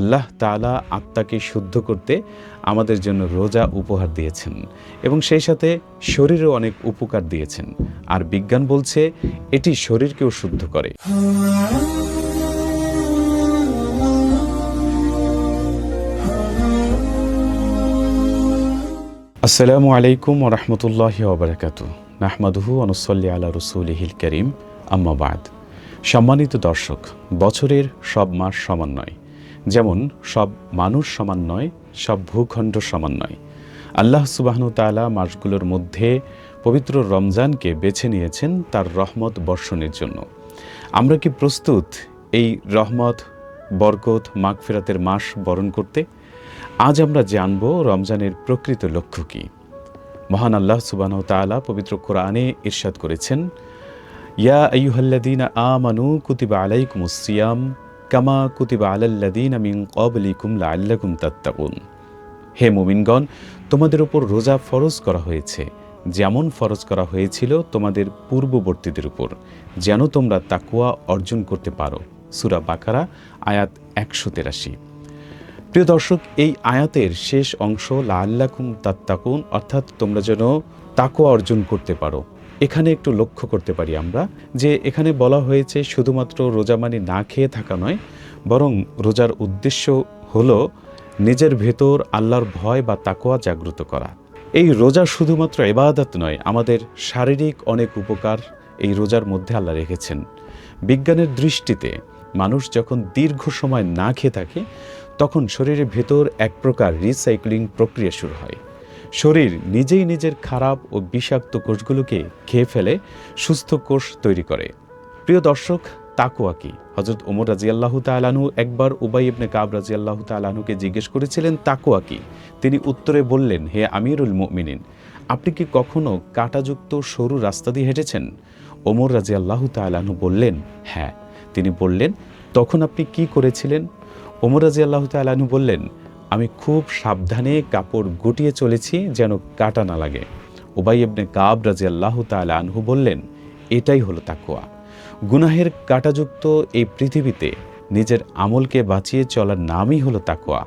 আল্লাহ তাআলা আত্মাকে শুদ্ধ করতে আমাদের জন্য রোজা উপহার দিয়েছেন এবং সেই সাথে শরীরেও অনেক উপকার দিয়েছেন। আর বিজ্ঞান বলছে এটি শরীরকেও শুদ্ধ করে। আসসালামু আলাইকুম ওয়া রাহমাতুল্লাহি ওয়া বারাকাতুহু। নাহমাদুহু ওয়া নুসাল্লি আলা রাসূলিহিল কারীম, আম্মা বা'দ। সম্মানিত দর্শক, বছরের সব মাস সমান নয়, যেমন সব মানুষ সমান নয়, সব ভূখণ্ড সমান নয়। আল্লাহ সুবহানাহু ওয়া তাআলা মাসগুলোর মধ্যে পবিত্র রমজানকে বেছে নিয়েছেন তার রহমত বর্ষণের জন্য। আমরা কি প্রস্তুত এই রহমত, বরকত, মাগফিরাতের মাস বরণ করতে? আজ আমরা জানব রমজানের প্রকৃত লক্ষ্য কী। মহান আল্লাহ সুবহানাহু ওয়া তাআলা পবিত্র কোরআনে ইরশাদ করেছেন, ইয়া আইয়ুহাল্লাযীনা আমানু কুতিবা আলাইকুমুস সিয়াম কামা কুতিবা আলাল্লাযীনা মিন ক্বাবলিকুম লাআল্লাকুম তাত্তাকুন। হে মুমিনগণ, তোমাদের উপর রোজা ফরজ করা হয়েছে যেমন ফরজ করা হয়েছিল তোমাদের পূর্ববর্তীদের উপর, যেন তোমরা তাকওয়া অর্জন করতে পারো। সূরা বাকারা আয়াত 183। প্রিয় দর্শক, এই আয়াতের শেষ অংশ লাআল্লাকুম তাত্তাকুন, অর্থাৎ তোমরা যেন তাকওয়া অর্জন করতে পারো। এখানে একটু লক্ষ্য করতে পারি আমরা যে এখানে বলা হয়েছে শুধুমাত্র রোজা মানে না খেয়ে থাকা নয়, বরং রোজার উদ্দেশ্য হলো নিজের ভেতর আল্লাহর ভয় বা তাকওয়া জাগ্রত করা। এই রোজা শুধুমাত্র ইবাদত নয়, আমাদের শারীরিক অনেক উপকার এই রোজার মধ্যে আল্লাহ রেখেছেন। বিজ্ঞানের দৃষ্টিতে মানুষ যখন দীর্ঘ সময় না খেয়ে থাকে তখন শরীরের ভেতর এক প্রকার রিসাইক্লিং প্রক্রিয়া শুরু হয়। শরীর নিজেই নিজের খারাপ ও বিষাক্ত কোষগুলোকে খেয়ে ফেলে সুস্থ কোষ তৈরি করে। প্রিয় দর্শক, তাকওয়া কি? হযরত ওমর রাদিয়াল্লাহু তাআলা আনহু একবার উবাই ইবনে কাব রাদিয়াল্লাহু তাআলা আনহুকে জিজ্ঞেস করেছিলেন, তাকওয়া কি? তিনি উত্তরে বললেন, হে আমিরুল মুমিনিন, আপনি কি কখনো কাঁটাযুক্ত সরু রাস্তা দিয়ে হেঁটেছেন? ওমর রাদিয়াল্লাহু তাআলা আনহু বললেন, হ্যাঁ। তিনি বললেন, তখন আপনি কি করেছিলেন? ওমর রাদিয়াল্লাহু তাআলা আনহু বললেন, আমি খুব সাবধানে কাপড় গুটিয়ে চলেছি যেন কাঁটা না লাগে। উবাই ইবনে কাব রাদিয়াল্লাহু তাআলা আনহু বললেন, এটাই হলো তাকওয়া। গুনাহের কাঁটাযুক্ত এই পৃথিবীতে নিজের আমলকে বাঁচিয়ে চলার নামই হলো তাকওয়া।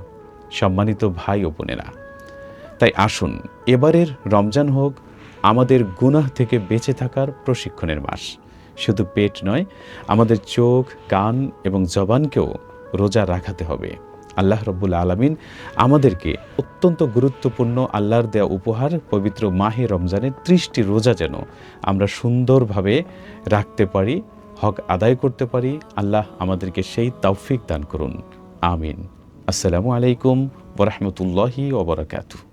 সম্মানিত ভাই ও বোনেরা, তাই আসুন এবারের রমজান হোক আমাদের গুনাহ থেকে বেঁচে থাকার প্রশিক্ষণের মাস। শুধু পেট নয়, আমাদের চোখ, কান এবং জবানকেও রোজা রাখাতে হবে। আল্লাহ রাব্বুল আলামিন আমাদেরকে অত্যন্ত গুরুত্বপূর্ণ আল্লাহর দেয়া উপহার পবিত্র মাহে রমজানের 30টি রোজা যেন আমরা সুন্দরভাবে রাখতে পারি, হক আদায় করতে পারি। আল্লাহ আমাদেরকে সেই তৌফিক দান করুন। আমিন। আসসালামু আলাইকুম ওয়া রাহমাতুল্লাহি ওয়া বারাকাতুহু।